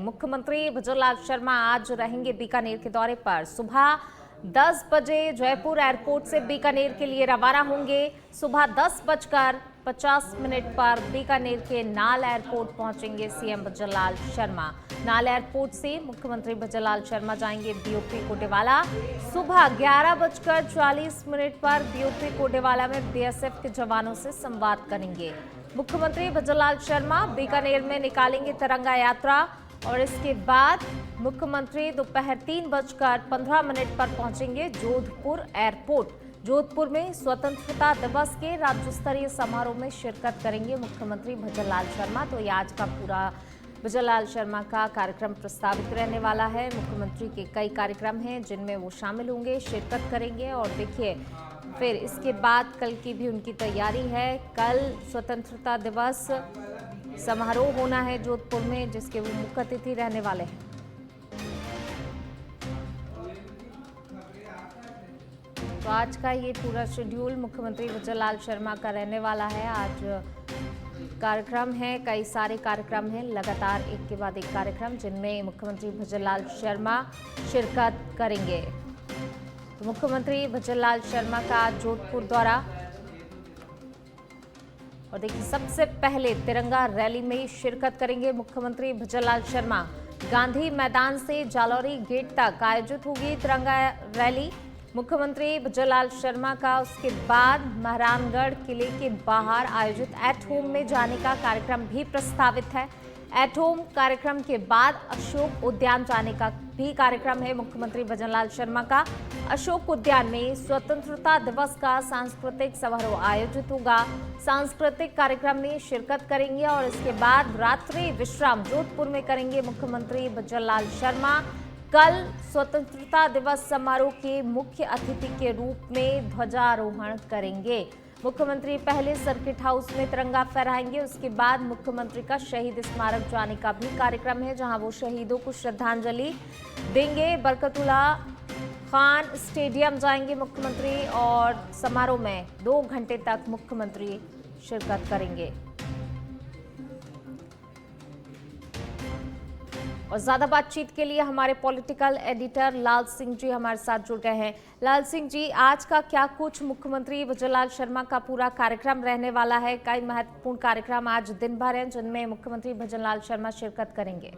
मुख्यमंत्री भजनलाल शर्मा आज रहेंगे बीकानेर के दौरे पर। सुबह 10 बजे जयपुर एयरपोर्ट से बीकानेर के लिए रवाना होंगे। सुबह 10:50 पर बीकानेर के नाल एयरपोर्ट पहुंचेंगे सीएम भजनलाल शर्मा। नाल एयरपोर्ट से मुख्यमंत्री भजनलाल शर्मा जाएंगे बीओपी कोटेवाला। सुबह 11:40 पर बीओपी कोटेवाला में बीएसएफ के जवानों से संवाद करेंगे। मुख्यमंत्री भजनलाल शर्मा बीकानेर में निकालेंगे तिरंगा यात्रा और इसके बाद मुख्यमंत्री दोपहर 3:15 पर पहुंचेंगे जोधपुर एयरपोर्ट। जोधपुर में स्वतंत्रता दिवस के राज्य स्तरीय समारोह में शिरकत करेंगे मुख्यमंत्री भजनलाल शर्मा। तो ये आज का पूरा भजनलाल शर्मा का कार्यक्रम प्रस्तावित रहने वाला है। मुख्यमंत्री के कई कार्यक्रम हैं जिनमें वो शामिल होंगे, शिरकत करेंगे। और देखिए फिर इसके बाद कल की भी उनकी तैयारी है। कल स्वतंत्रता दिवस समारोह होना है जोधपुर में, जिसके वो मुख्य अतिथि रहने वाले हैं। तो आज का ये पूरा शेड्यूल मुख्यमंत्री भजनलाल शर्मा का रहने वाला है। आज कार्यक्रम है, कई सारे कार्यक्रम हैं, लगातार एक के बाद एक कार्यक्रम जिनमें मुख्यमंत्री भजनलाल शर्मा शिरकत करेंगे। तो मुख्यमंत्री भजनलाल शर्मा का आज जोधपुर दौरा। और देखिए सबसे पहले तिरंगा रैली में शिरकत करेंगे मुख्यमंत्री भजनलाल शर्मा। गांधी मैदान से जालौरी गेट तक आयोजित होगी तिरंगा रैली मुख्यमंत्री भजनलाल शर्मा का। उसके बाद मेहरानगढ़ किले के बाहर आयोजित एट होम में जाने का कार्यक्रम भी प्रस्तावित है। एट होम कार्यक्रम के बाद अशोक उद्यान जाने का भी कार्यक्रम है मुख्यमंत्री भजनलाल शर्मा का। अशोक उद्यान में स्वतंत्रता दिवस का सांस्कृतिक समारोह आयोजित होगा। सांस्कृतिक कार्यक्रम में शिरकत करेंगे और इसके बाद रात्रि विश्राम जोधपुर में करेंगे मुख्यमंत्री भजनलाल शर्मा। कल स्वतंत्रता दिवस समारोह के मुख्य अतिथि के रूप में ध्वजारोहण करेंगे। मुख्यमंत्री पहले सर्किट हाउस में तिरंगा फहराएंगे। उसके बाद मुख्यमंत्री का शहीद स्मारक जाने का भी कार्यक्रम है, जहां वो शहीदों को श्रद्धांजलि देंगे। बरकतुल्ला खान स्टेडियम जाएंगे मुख्यमंत्री और समारोह में 2 घंटे तक मुख्यमंत्री शिरकत करेंगे। और ज्यादा बातचीत के लिए हमारे पॉलिटिकल एडिटर लाल सिंह जी हमारे साथ जुड़ गए हैं। लाल सिंह जी, आज का क्या कुछ मुख्यमंत्री भजनलाल शर्मा का पूरा कार्यक्रम रहने वाला है? कई महत्वपूर्ण कार्यक्रम आज दिन भर हैं जिनमें मुख्यमंत्री भजनलाल शर्मा शिरकत करेंगे।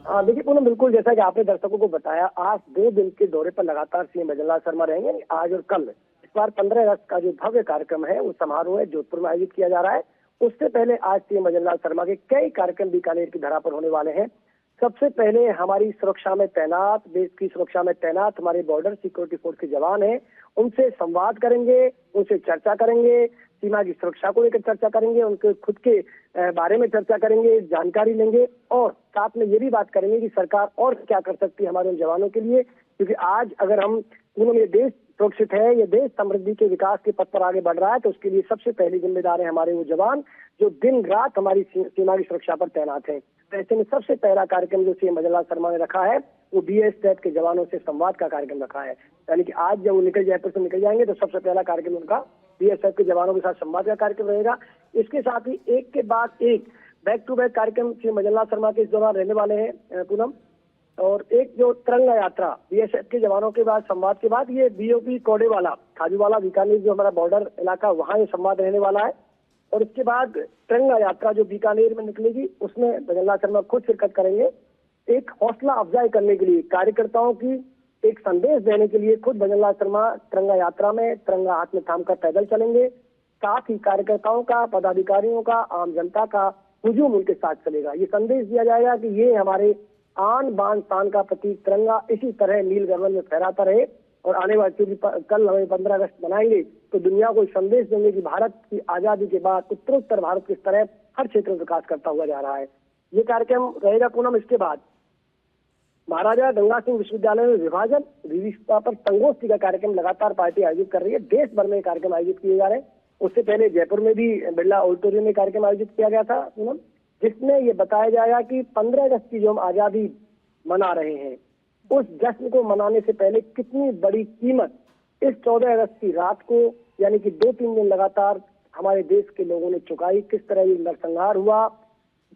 देखिए पूनम, बिल्कुल जैसा कि आपने दर्शकों को बताया, आज 2 दिन के दौरे पर लगातार सीएम भजनलाल शर्मा रहेंगे, आज और कल। इस बार 15 अगस्त का जो भव्य कार्यक्रम है वो समारोह है जोधपुर में आयोजित किया जा रहा है। उससे पहले आज सीएम भजनलाल शर्मा के कई कार्यक्रम बीकानेर की धरा पर होने वाले हैं। सबसे पहले हमारी सुरक्षा में तैनात, देश की सुरक्षा में तैनात हमारे बॉर्डर सिक्योरिटी फोर्स के जवान हैं, उनसे संवाद करेंगे, उनसे चर्चा करेंगे, सीमा की सुरक्षा को लेकर चर्चा करेंगे, उनके खुद के बारे में चर्चा करेंगे, जानकारी लेंगे और साथ में ये भी बात करेंगे कि सरकार और क्या कर सकती है हमारे उन जवानों के लिए। क्योंकि आज अगर हम ये देश सुरक्षित है, ये देश समृद्धि के विकास के पथ पर आगे बढ़ रहा है, तो उसके लिए सबसे पहली जिम्मेदार है हमारे वो जवान जो दिन रात हमारी सीमा की सुरक्षा पर तैनात है। ऐसे में सबसे पहला कार्यक्रम जो सीएम भजनलाल शर्मा ने रखा है वो बीएसएफ के जवानों से संवाद का कार्यक्रम रखा है। यानी कि आज जब वो जयपुर से निकल जाएंगे तो सबसे पहला कार्यक्रम उनका बीएसएफ के जवानों के साथ संवाद का कार्यक्रम रहेगा। इसके साथ ही एक के बाद एक बैक टू बैक कार्यक्रम सीएम भजनलाल शर्मा के इस दौरान रहने वाले हैं पूनम। और एक जो तिरंगा यात्रा बीएसएफ के जवानों के बाद संवाद के बाद ये बीओपी कोडेवाला खाजूवाला बीकानेर जो हमारा बॉर्डर इलाका वहाँ ये संवाद रहने वाला है। और इसके बाद तिरंगा यात्रा जो बीकानेर में निकलेगी उसमें भजनलाल शर्मा खुद शिरकत करेंगे। एक हौसला अफजाई करने के लिए, कार्यकर्ताओं की एक संदेश देने के लिए खुद भजनलाल शर्मा तिरंगा यात्रा में तिरंगा हाथ में थाम कर पैदल चलेंगे। साथ ही कार्यकर्ताओं का, पदाधिकारियों का, आम जनता का हुजूम उनके साथ चलेगा। ये संदेश दिया जाएगा कि ये हमारे आन बान शान का प्रतीक तिरंगा इसी तरह नील गगन में फहराता रहे। और आने वाले कल हमें 15 अगस्त मनाएंगे तो दुनिया को संदेश देंगे कि भारत की आजादी के बाद उत्तरोत्तर भारत किस तरह हर क्षेत्र में विकास करता हुआ जा रहा है। ये कार्यक्रम रहेगा पूनम। इसके बाद महाराजा गंगा सिंह विश्वविद्यालय में विभाजन विविधता पर संगोष्ठी का कार्यक्रम लगातार पार्टी आयोजित कर रही है। देश भर में कार्यक्रम आयोजित किए जा रहे हैं। उससे पहले जयपुर में भी बिरला ऑडिटोरियम में कार्यक्रम आयोजित किया गया था पूनम, जिसमें ये बताया जाएगा कि 15 अगस्त की जो हम आजादी मना रहे हैं उस जश्न को मनाने से पहले कितनी बड़ी कीमत इस 14 अगस्त की रात को, यानी कि 2-3 दिन लगातार हमारे देश के लोगों ने चुकाई। किस तरह ये नरसंहार हुआ,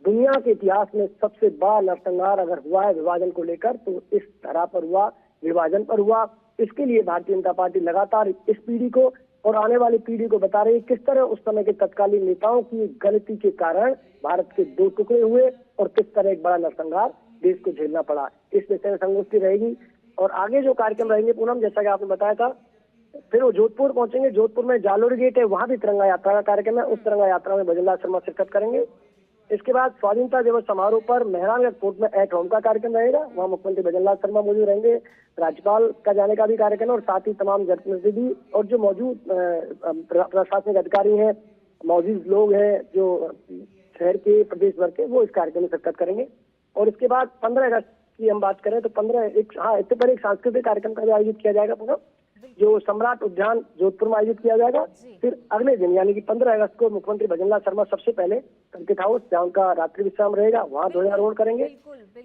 दुनिया के इतिहास में सबसे बड़ा नरसंहार अगर हुआ है विभाजन को लेकर तो इस तरह पर हुआ, विभाजन पर हुआ। इसके लिए भारतीय जनता पार्टी लगातार इस पीढ़ी को और आने वाली पीढ़ी को बता रही है किस तरह उस समय के तत्कालीन नेताओं की गलती के कारण भारत के दो टुकड़े हुए और किस तरह एक बड़ा नरसंहार देश को झेलना पड़ा। इस विषय में संगोष्ठी रहेगी और आगे जो कार्यक्रम रहेंगे पूनम, जैसा कि आपने बताया था, फिर वो जोधपुर पहुंचेंगे। जोधपुर में जालोरी गेट है, वहां भी तिरंगा यात्रा का कार्यक्रम है। उस तिरंगा यात्रा में भजनलाल शर्मा शिरकत करेंगे। इसके बाद स्वाधीनता दिवस समारोह पर मेहरानगढ़ कोर्ट में एट होम का कार्यक्रम रहेगा, वहां मुख्यमंत्री भजनलाल शर्मा मौजूद रहेंगे। राज्यपाल का जाने का भी कार्यक्रम है और साथ ही तमाम जनप्रतिनिधि और जो मौजूद प्रशासनिक अधिकारी हैं, मौजूद लोग हैं जो शहर के प्रदेश भर के, वो इस कार्यक्रम में शिरकत करेंगे। और इसके बाद 15 अगस्त की हम बात करें तो इससे पहले एक सांस्कृतिक कार्यक्रम का भी आयोजित किया जाएगा पूरा, जो सम्राट उद्यान जोधपुर में आयोजित किया जाएगा। फिर अगले दिन यानी कि 15 अगस्त को मुख्यमंत्री भजनलाल शर्मा सबसे पहले सर्किट हाउस, जहाँ उनका रात्रि विश्राम रहेगा, वहाँ ध्वजारोहण करेंगे।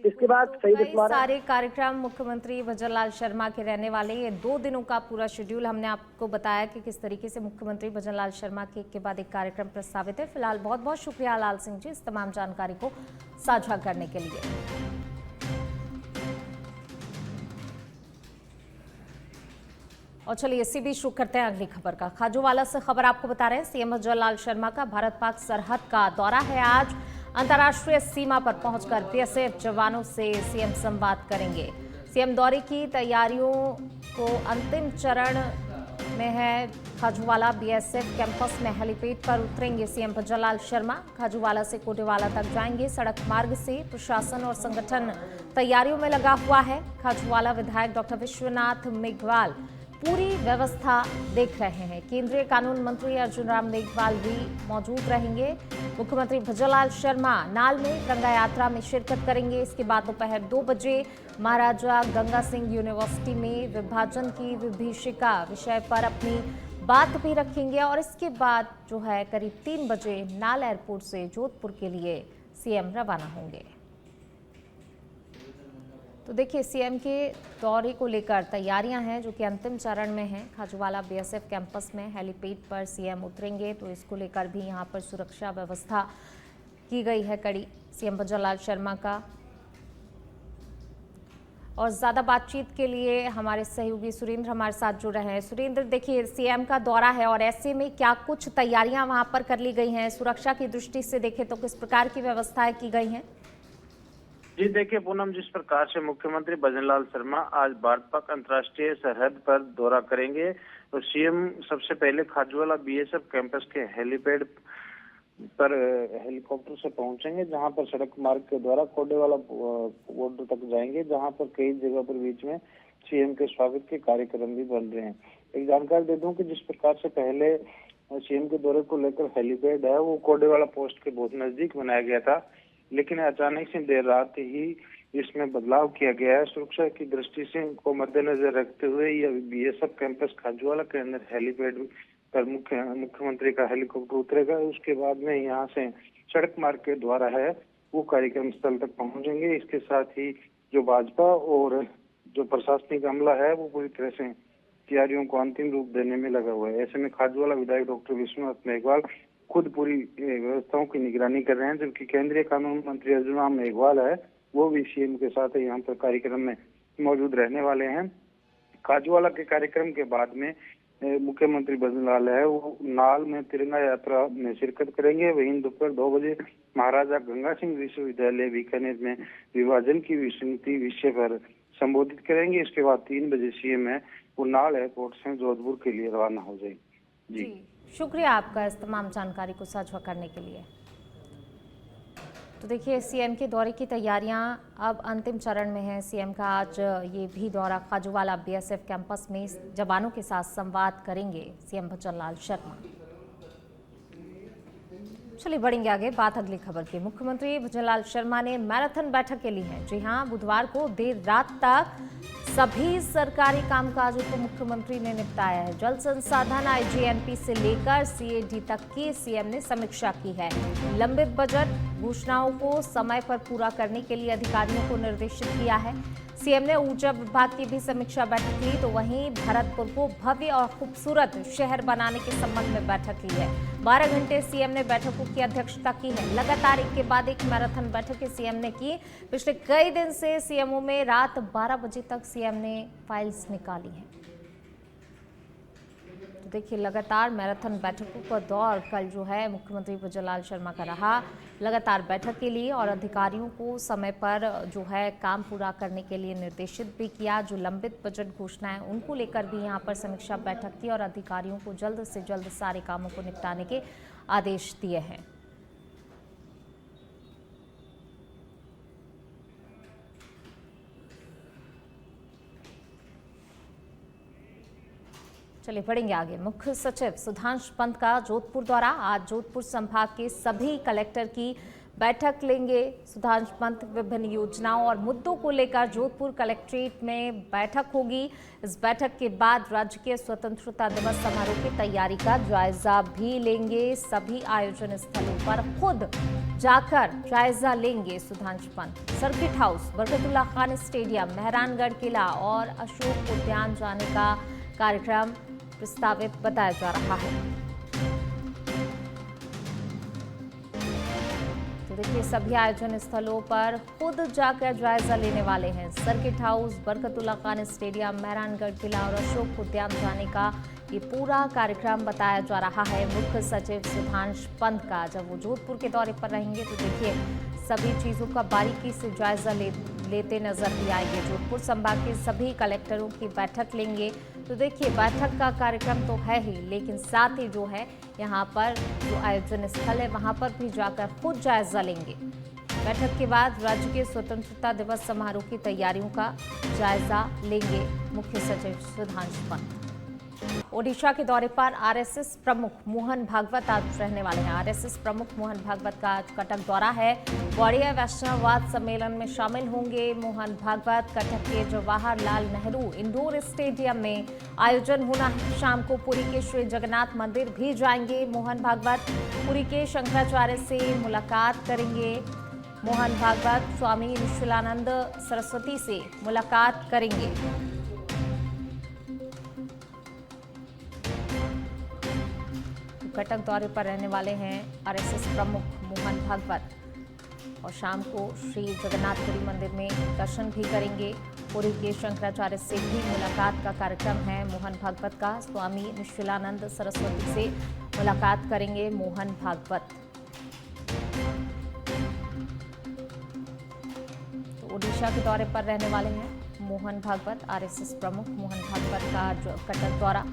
इसके बाद तो शहीद कई स्मारक, सारे कार्यक्रम मुख्यमंत्री भजनलाल शर्मा के रहने वाले, ये 2 दिनों का पूरा शेड्यूल हमने आपको बताया कि किस तरीके से मुख्यमंत्री भजनलाल शर्मा के बाद एक कार्यक्रम प्रस्तावित है। फिलहाल बहुत बहुत शुक्रिया लाल सिंह जी इस तमाम जानकारी को साझा करने के लिए। और चलिए इसी बीच शुरू करते हैं अगली खबर का। खाजूवाला से खबर आपको बता रहे हैं, सीएम भजनलाल शर्मा का भारत पाक सरहद का दौरा है। आज अंतर्राष्ट्रीय सीमा पर पहुंचकर बीएसएफ जवानों से सीएम संवाद करेंगे। सीएम दौरे की तैयारियों को अंतिम चरण में है। खाजूवाला बीएसएफ कैंपस में हेलीपैड पर उतरेंगे सीएम भजनलाल शर्मा। खाजूवाला से कोटेवाला तक जाएंगे। सड़क मार्ग से प्रशासन और संगठन तैयारियों में लगा हुआ है। खाजूवाला विधायक डॉक्टर विश्वनाथ मेघवाल पूरी व्यवस्था देख रहे हैं। केंद्रीय कानून मंत्री अर्जुन राम मेघवाल भी मौजूद रहेंगे। मुख्यमंत्री भजनलाल शर्मा नाल में तिरंगा यात्रा में शिरकत करेंगे। इसके बाद दोपहर 2 बजे महाराजा गंगा सिंह यूनिवर्सिटी में विभाजन की विभीषिका विषय पर अपनी बात भी रखेंगे और इसके बाद जो है करीब 3 बजे नाल एयरपोर्ट से जोधपुर के लिए सीएम रवाना होंगे। तो देखिए सीएम के दौरे को लेकर तैयारियां हैं जो कि अंतिम चरण में हैं। खाजूवाला बीएसएफ कैंपस में हेलीपैड पर सीएम उतरेंगे, तो इसको लेकर भी यहां पर सुरक्षा व्यवस्था की गई है कड़ी सीएम भजनलाल शर्मा का। और ज़्यादा बातचीत के लिए हमारे सहयोगी सुरेंद्र हमारे साथ जुड़ रहे हैं। सुरेंद्र, देखिए सीएम का दौरा है और ऐसे में क्या कुछ तैयारियां वहां पर कर ली गई हैं? सुरक्षा की दृष्टि से देखें तो किस प्रकार की व्यवस्थाएं की गई हैं? जी देखिए पूनम, जिस प्रकार से मुख्यमंत्री भजनलाल शर्मा आज भारत पाक अंतर्राष्ट्रीय सरहद पर दौरा करेंगे तो सीएम सबसे पहले खाजूवाला बीएसएफ कैंपस के हेलीपैड पर हेलीकॉप्टर से पहुंचेंगे, जहां पर सड़क मार्ग के द्वारा कोडेवाला बॉर्डर तक जाएंगे, जहां पर कई जगह पर बीच में सीएम के स्वागत के कार्यक्रम भी बन रहे हैं। एक जानकारी दे दूं कि जिस प्रकार से पहले सीएम के दौरे को लेकर हेलीपैड है वो कोडेवाला पोस्ट के बहुत नजदीक बनाया गया था, लेकिन अचानक से देर रात ही इसमें बदलाव किया गया है। सुरक्षा की दृष्टि से को मद्देनजर रखते हुए यह बीएसएफ कैंपस खाजूवाला के अंदर हेलीपैड पर मुख्यमंत्री का हेलीकॉप्टर उतरेगा। उसके बाद में यहाँ से सड़क मार्ग के द्वारा है वो कार्यक्रम स्थल तक पहुंचेंगे। इसके साथ ही जो भाजपा और जो प्रशासनिक अमला है वो पूरी तरह से तैयारियों को अंतिम रूप देने में लगा हुआ है। ऐसे में खाजूवाला विधायक डॉक्टर विश्वनाथ मेघवाल खुद पूरी व्यवस्थाओं की निगरानी कर रहे हैं, जबकि केंद्रीय कानून मंत्री अर्जुन राम मेघवाल है वो भी सीएम के साथ यहाँ पर कार्यक्रम में मौजूद रहने वाले हैं। खाजूवाला के कार्यक्रम के बाद में मुख्यमंत्री भजनलाल है वो नाल में तिरंगा यात्रा में शिरकत करेंगे। वहीं दोपहर 2 बजे महाराजा गंगा सिंह विश्वविद्यालय बीकानेर में विभाजन की विस्मृति विषय पर संबोधित करेंगे। इसके बाद 3 बजे सीएम है वो नाल एयरपोर्ट से जोधपुर के लिए रवाना हो जाएगी। जी शुक्रिया आपका इस तमाम जानकारी को साझा करने के लिए। तो देखिए सीएम के दौरे की तैयारियां अब अंतिम चरण में है। सीएम का आज ये भी दौरा खाजूवाला बीएसएफ कैंपस में जवानों के साथ संवाद करेंगे सीएम भजनलाल शर्मा। चलिए बढ़ेंगे आगे, बात अगली खबर की। मुख्यमंत्री भजनलाल शर्मा ने मैराथन बैठक के लिए है। जी हां, बुधवार को देर रात तक सभी सरकारी कामकाजों को मुख्यमंत्री ने निपटाया है। जल संसाधन आईजीएनपी से लेकर सीएडी तक की सीएम ने समीक्षा की है। लंबित बजट घोषणाओं को समय पर पूरा करने के लिए अधिकारियों को निर्देशित किया है। सीएम ने ऊर्जा विभाग की भी समीक्षा बैठक ली, तो वहीं भरतपुर को भव्य और खूबसूरत शहर बनाने के संबंध में बैठक ली है। 12 घंटे सीएम ने बैठकों की अध्यक्षता की है। लगातार एक के बाद एक मैराथन बैठकें सीएम ने की। पिछले कई दिन से सीएमओ में रात 12 बजे तक सीएम ने फाइल्स निकाली हैं। तो देखिए, लगातार मैराथन बैठकों का दौर कल जो है मुख्यमंत्री भजनलाल शर्मा का रहा। लगातार बैठक के लिए और अधिकारियों को समय पर जो है काम पूरा करने के लिए निर्देशित भी किया। जो लंबित बजट घोषणाएं उनको लेकर भी यहां पर समीक्षा बैठक की और अधिकारियों को जल्द से जल्द सारे कामों को निपटाने के आदेश दिए हैं। चलिए बढ़ेंगे आगे। मुख्य सचिव सुधांशु पंत का जोधपुर दौरा। आज जोधपुर संभाग के सभी कलेक्टर की बैठक लेंगे सुधांशु पंत। विभिन्न योजनाओं और मुद्दों को लेकर जोधपुर कलेक्ट्रेट में बैठक होगी। इस बैठक के बाद राज्य के स्वतंत्रता दिवस समारोह की तैयारी का जायजा भी लेंगे। सभी आयोजन स्थलों पर खुद जाकर जायजा लेंगे Sudhanshu Pant. Circuit house, Barkatullah Khan stadium, Mehrangarh किला और अशोक उद्यान जाने का कार्यक्रम प्रस्तावित बताया जा रहा है। तो देखिए, सभी आयोजन स्थलों पर खुद जाकर जायजा लेने वाले हैं। Circuit house, Barkatullah Khan stadium, Mehrangarh किला और अशोक उद्यान जाने का ये पूरा कार्यक्रम बताया जा रहा है मुख्य सचिव सुधांशु पंत का। जब वो जोधपुर के दौरे पर रहेंगे तो देखिए सभी चीजों का बारीकी से जायजा लेते नजर भी आएंगे। जोधपुर संभाग के सभी कलेक्टरों की बैठक लेंगे। तो देखिए, बैठक का कार्यक्रम तो है ही, लेकिन साथ ही जो है यहाँ पर जो आयोजन स्थल है वहाँ पर भी जाकर खुद जायजा लेंगे। बैठक के बाद राज्य के स्वतंत्रता दिवस समारोह की तैयारियों का जायजा लेंगे मुख्य सचिव सुधांशु पंत। ओडिशा के दौरे पर आरएसएस प्रमुख मोहन भागवत आज रहने वाले हैं। आरएसएस प्रमुख मोहन भागवत का आज कटक दौरा है। गौड़िया वैष्णववाद सम्मेलन में शामिल होंगे मोहन भागवत। कटक के जवाहरलाल नेहरू इंडोर स्टेडियम में आयोजन होना है। शाम को पुरी के श्री जगन्नाथ मंदिर भी जाएंगे मोहन भागवत। पुरी के शंकराचार्य से मुलाकात करेंगे मोहन भागवत। स्वामी निश्चलानंद सरस्वती से मुलाकात करेंगे। कटक दौरे पर रहने वाले हैं आरएसएस प्रमुख मोहन भागवत और शाम को श्री जगन्नाथपुरी मंदिर में दर्शन भी करेंगे। पुरी के शंकराचार्य से भी मुलाकात का कार्यक्रम है मोहन भागवत का। स्वामी निश्चलानंद सरस्वती से मुलाकात करेंगे मोहन भागवत। तो ओडिशा के दौरे पर रहने वाले हैं मोहन भागवत। आरएसएस प्रमुख मोहन भागवत का जो कटक दौरा,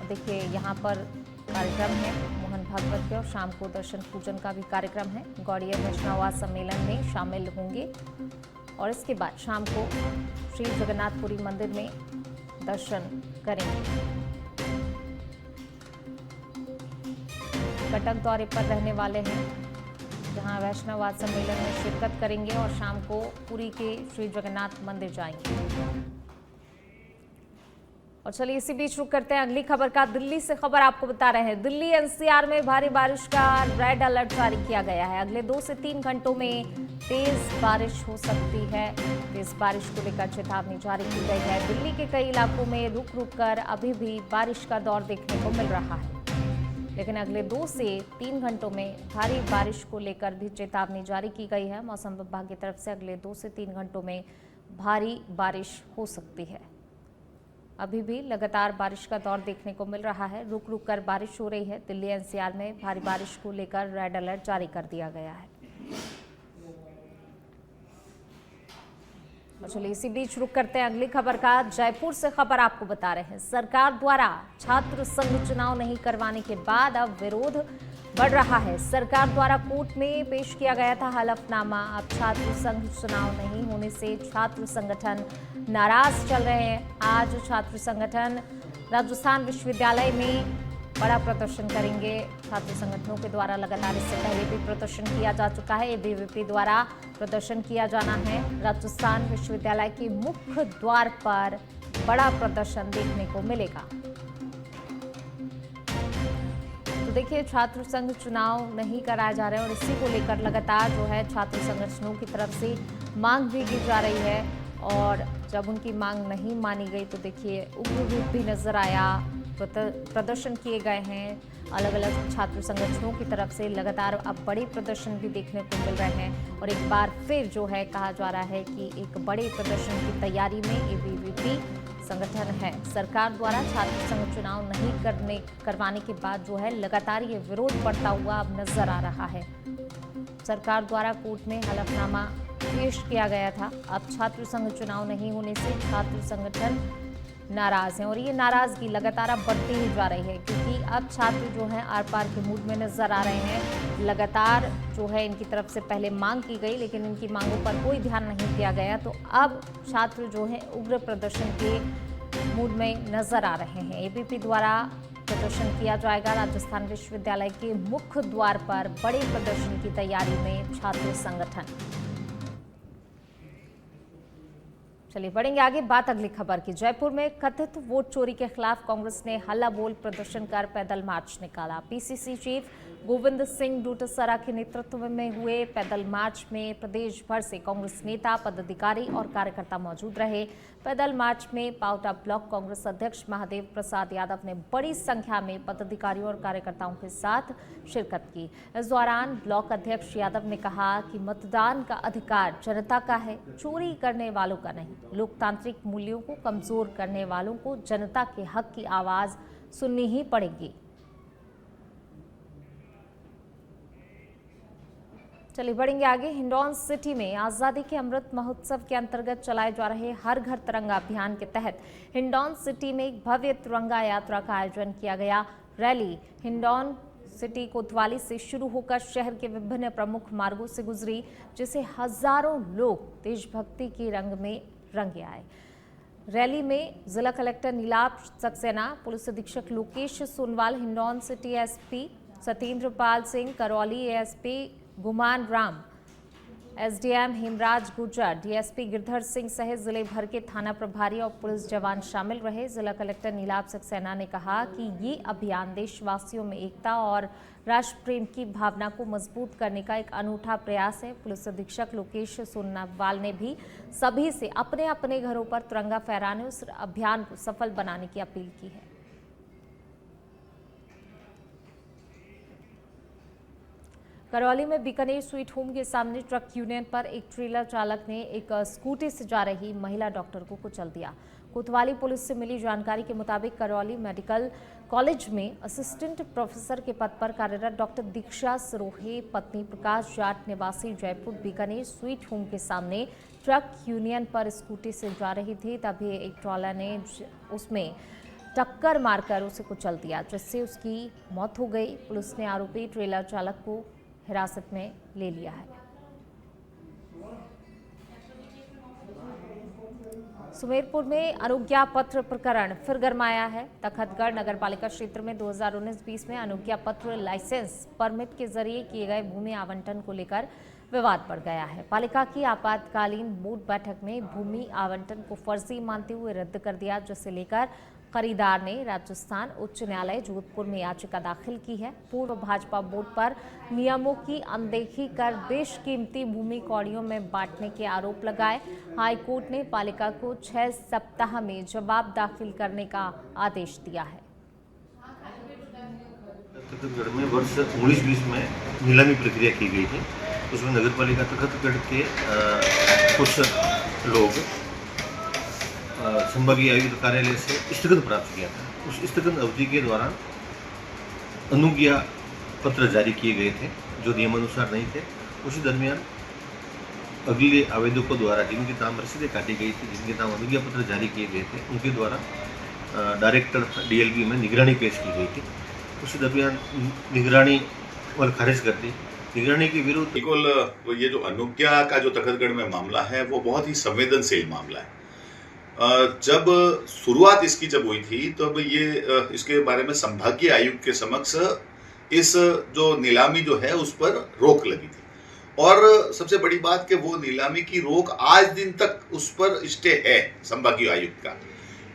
देखिए यहाँ पर कार्यक्रम है मोहन भागवत के और शाम को दर्शन पूजन का भी कार्यक्रम है। गौड़िया वैष्णववाद सम्मेलन में शामिल होंगे और इसके बाद शाम को श्री जगन्नाथपुरी मंदिर में दर्शन करेंगे। कटक दौरे पर रहने वाले हैं जहां वैष्णववाद सम्मेलन में शिरकत करेंगे और शाम को पुरी के श्री जगन्नाथ मंदिर जाएंगे। और चलिए इसी बीच रुक करते हैं अगली खबर का। दिल्ली से खबर आपको बता रहे हैं। दिल्ली एनसीआर में भारी बारिश का रेड अलर्ट जारी किया गया है। अगले 2 से 3 घंटों में तेज बारिश हो सकती है। तेज बारिश को लेकर चेतावनी जारी की गई है। दिल्ली के कई इलाकों में रुक रुक कर अभी भी बारिश का दौर देखने को मिल रहा है, लेकिन अगले 2 से 3 घंटों में भारी बारिश को लेकर भी चेतावनी जारी की गई है। मौसम विभाग की तरफ से अगले 2 से 3 घंटों में भारी बारिश हो सकती है। अभी भी लगातार बारिश का दौर देखने को मिल रहा है। रुक रुक कर बारिश हो रही है। दिल्ली एनसीआर में भारी बारिश को लेकर रेड अलर्ट जारी कर दिया गया है। चलिए इसी बीच रुक करते हैं अगली खबर का। जयपुर से खबर आपको बता रहे हैं। सरकार द्वारा छात्र संघ चुनाव नहीं करवाने के बाद अब विरोध बढ़ रहा है। सरकार द्वारा कोर्ट में पेश किया गया था हलफनामा। अब छात्र संघ चुनाव नहीं होने से छात्र संगठन नाराज चल रहे हैं। आज छात्र संगठन राजस्थान विश्वविद्यालय में बड़ा प्रदर्शन करेंगे। छात्र संगठनों के द्वारा लगातार इससे पहले भी प्रदर्शन किया जा चुका है। एबीवीपी द्वारा प्रदर्शन किया जाना है। राजस्थान विश्वविद्यालय के मुख्य द्वार पर बड़ा प्रदर्शन देखने को मिलेगा। तो देखिए, छात्र संघ चुनाव नहीं कराए जा रहे हैं और इसी को लेकर लगातार जो है छात्र संगठनों की तरफ से मांग भी की जा रही है और जब उनकी मांग नहीं मानी गई तो देखिए उग्र रूप भी नजर आया। प्रदर्शन किए गए हैं अलग अलग छात्र संगठनों की तरफ से, लगातार अब बड़े प्रदर्शन भी देखने को मिल रहे हैं और एक बार फिर जो है कहा जा रहा है कि एक बड़े प्रदर्शन की तैयारी में एबीवीपी संगठन है। सरकार द्वारा छात्र संघ चुनाव नहीं करवाने के बाद जो है लगातार ये विरोध बढ़ता हुआ अब नजर आ रहा है। सरकार द्वारा कोर्ट में हलफनामा पेश किया गया था। अब छात्र संघ चुनाव नहीं होने से छात्र संगठन नाराज हैं और ये नाराजगी लगातार अब बढ़ती ही जा रही है, क्योंकि अब छात्र जो हैं आर पार के मूड में नजर आ रहे हैं। लगातार जो है इनकी तरफ से पहले मांग की गई लेकिन इनकी मांगों पर कोई ध्यान नहीं दिया गया, तो अब छात्र जो हैं उग्र प्रदर्शन के मूड में नजर आ रहे हैं। एबीपी द्वारा प्रदर्शन किया जाएगा। राजस्थान विश्वविद्यालय के मुख्य द्वार पर बड़े प्रदर्शन की तैयारी में छात्र संगठन। चलिए बढ़ेंगे आगे, बात अगली खबर की। जयपुर में कथित वोट चोरी के खिलाफ कांग्रेस ने हल्ला बोल प्रदर्शन कर पैदल मार्च निकाला। पीसीसी चीफ गोविंद सिंह डोटासरा के नेतृत्व में हुए पैदल मार्च में प्रदेश भर से कांग्रेस नेता, पदाधिकारी और कार्यकर्ता मौजूद रहे। पैदल मार्च में पावटा ब्लॉक कांग्रेस अध्यक्ष महादेव प्रसाद यादव ने बड़ी संख्या में पदाधिकारियों और कार्यकर्ताओं के साथ शिरकत की। इस दौरान ब्लॉक अध्यक्ष यादव ने कहा कि मतदान का अधिकार जनता का है, चोरी करने वालों का नहीं। लोकतांत्रिक मूल्यों को कमजोर करने वालों को जनता के हक की आवाज सुननी ही पड़ेगी। चलिए बढ़ेंगे आगे। हिंडौन सिटी में आज़ादी के अमृत महोत्सव के अंतर्गत चलाए जा रहे हर घर तिरंगा अभियान के तहत हिंडौन सिटी में एक भव्य तिरंगा यात्रा का आयोजन किया गया। रैली हिंडौन सिटी कोतवाली से शुरू होकर शहर के विभिन्न प्रमुख मार्गों से गुजरी, जिसे हजारों लोग देशभक्ति के रंग में रंगे आए। रैली में जिला कलेक्टर नीलाभ सक्सेना, पुलिस अधीक्षक Lokesh Sonwal, Hindaun city SP Satyendra Pal Singh, Karauli ASP गुमान राम, एसडीएम हेमराज गुर्जर, डीएसपी गिरधर सिंह सहित जिले भर के थाना प्रभारी और पुलिस जवान शामिल रहे। जिला कलेक्टर नीलाभ सक्सेना ने कहा कि ये अभियान देशवासियों में एकता और राष्ट्र प्रेम की भावना को मजबूत करने का एक अनूठा प्रयास है। पुलिस अधीक्षक लोकेश सोनवाल ने भी सभी से अपने अपने घरों पर तिरंगा फहराने उस अभियान को सफल बनाने की अपील की है। करौली में बीकानेर स्वीट होम के सामने ट्रक यूनियन पर एक ट्रेलर चालक ने एक स्कूटी से जा रही महिला डॉक्टर को कुचल दिया। कोतवाली पुलिस से मिली जानकारी के मुताबिक करौली मेडिकल कॉलेज में असिस्टेंट प्रोफेसर के पद पर कार्यरत डॉक्टर दीक्षा सरोहे पत्नी प्रकाश जाट निवासी जयपुर बीकानेर स्वीट होम के सामने ट्रक यूनियन पर स्कूटी से जा रही थी, तभी एक ट्रॉलर ने उसमें टक्कर मारकर उसे कुचल दिया, जिससे उसकी मौत हो गई। पुलिस ने आरोपी ट्रेलर चालक को हिरासत में ले लिया है। सुमेरपुर में अनुज्ञा पत्र प्रकरण फिर गरमाया है। तखतगढ़ नगरपालिका क्षेत्र में 2019-20 में अनुज्ञा पत्र लाइसेंस परमिट के जरिए किए गए भूमि आवंटन को लेकर विवाद बढ़ गया है। पालिका की आपातकालीन बोर्ड बैठक में भूमि आवंटन को फर्जी मानते हुए रद्द कर दिया, जिसे लेकर खरीदार ने राजस्थान उच्च न्यायालय जोधपुर में याचिका दाखिल की है। पूर्व भाजपा बोर्ड पर नियमों की अनदेखी कर बेशकीमती भूमि कौड़ियों में बांटने के आरोप लगाए। हाईकोर्ट ने पालिका को 6 सप्ताह में जवाब दाखिल करने का आदेश दिया है। तखतगढ़ में वर्ष 19-20 में नीलामी प्रक्रिया की गई थी। उसमें नगरपालिका तखतगढ़ के कुछ लोग संभागीय आयुक्त कार्यालय से स्थगन प्राप्त किया था। उस स्थगन अवधि के दौरान अनुज्ञा पत्र जारी किए गए थे जो नियमानुसार नहीं थे। उसी दरमियान अगले आवेदकों द्वारा जिनके नाम रसीदें काटी गई थी, जिनके नाम अनुज्ञा पत्र जारी किए गए थे, उनके द्वारा डायरेक्टर डीएलबी में निगरानी पेश की गई थी। उसी दरमियान निगरानी और खारिज कर दी। निगरानी के विरुद्ध बिल्कुल ये जो अनुज्ञा का जो तखतगढ़ में मामला है वो बहुत ही संवेदनशील मामला है। जब शुरुआत इसकी जब हुई थी तब ये इसके बारे में संभागीय आयुक्त के समक्ष इस जो नीलामी जो है उस पर रोक लगी थी, और सबसे बड़ी बात कि वो नीलामी की रोक आज दिन तक उस पर स्टे है संभागीय आयुक्त का।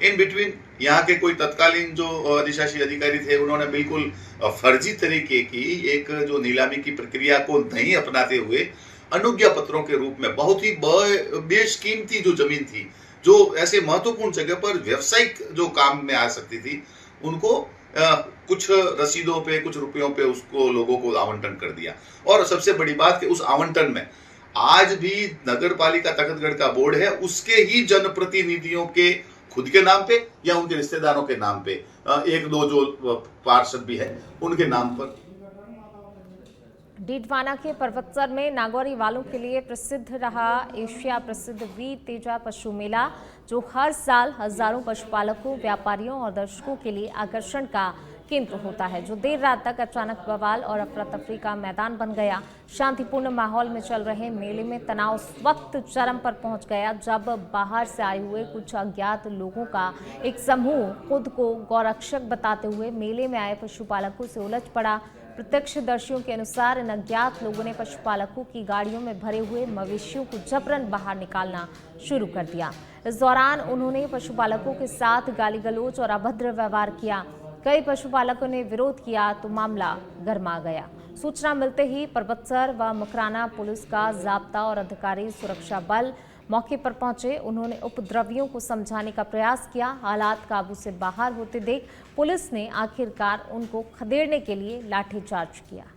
इन बिटवीन यहाँ के कोई तत्कालीन जो अधिशासी अधिकारी थे उन्होंने बिल्कुल फर्जी तरीके की एक जो नीलामी की प्रक्रिया को नहीं अपनाते हुए अनुज्ञा पत्रों के रूप में बहुत ही बेशकीमती जो जमीन थी, जो ऐसे महत्वपूर्ण जगह पर व्यवसायिक जो काम में आ सकती थी, उनको कुछ रसीदों पे, कुछ रुपयों पे उसको लोगों को आवंटन कर दिया। और सबसे बड़ी बात कि उस आवंटन में आज भी नगर पालिका तखतगढ़ का बोर्ड है, उसके ही जनप्रतिनिधियों के खुद के नाम पे या उनके रिश्तेदारों के नाम पे, एक दो जो पार्षद भी है उनके नाम पर। डीडवाना के पर्वतसर में नागौरी वालों के लिए प्रसिद्ध रहा एशिया प्रसिद्ध वीर तेजा पशु मेला, जो हर साल हजारों पशुपालकों, व्यापारियों और दर्शकों के लिए आकर्षण का केंद्र होता है, जो देर रात तक अचानक बवाल और अफरा तफरी का मैदान बन गया। शांतिपूर्ण माहौल में चल रहे मेले में तनाव उस वक्त चरम पर पहुंच गया जब बाहर से आए हुए कुछ अज्ञात लोगों का एक समूह खुद को गौरक्षक बताते हुए मेले में आए पशुपालकों से उलझ पड़ा। प्रत्यक्षदर्शियों के अनुसार इन अज्ञात लोगों ने पशुपालकों की गाड़ियों में भरे हुए मवेशियों को जबरन बाहर निकालना शुरू कर दिया। इस दौरान उन्होंने पशुपालकों के साथ गाली गलौज और अभद्र व्यवहार किया। कई पशुपालकों ने विरोध किया तो मामला गरमा गया। सूचना मिलते ही पर्वतसर व मुकराना पुलिस का जाब्ता और अधिकारी सुरक्षा बल मौके पर पहुंचे। उन्होंने उपद्रवियों को समझाने का प्रयास किया। हालात काबू से बाहर होते देख पुलिस ने आखिरकार उनको खदेड़ने के लिए लाठीचार्ज किया।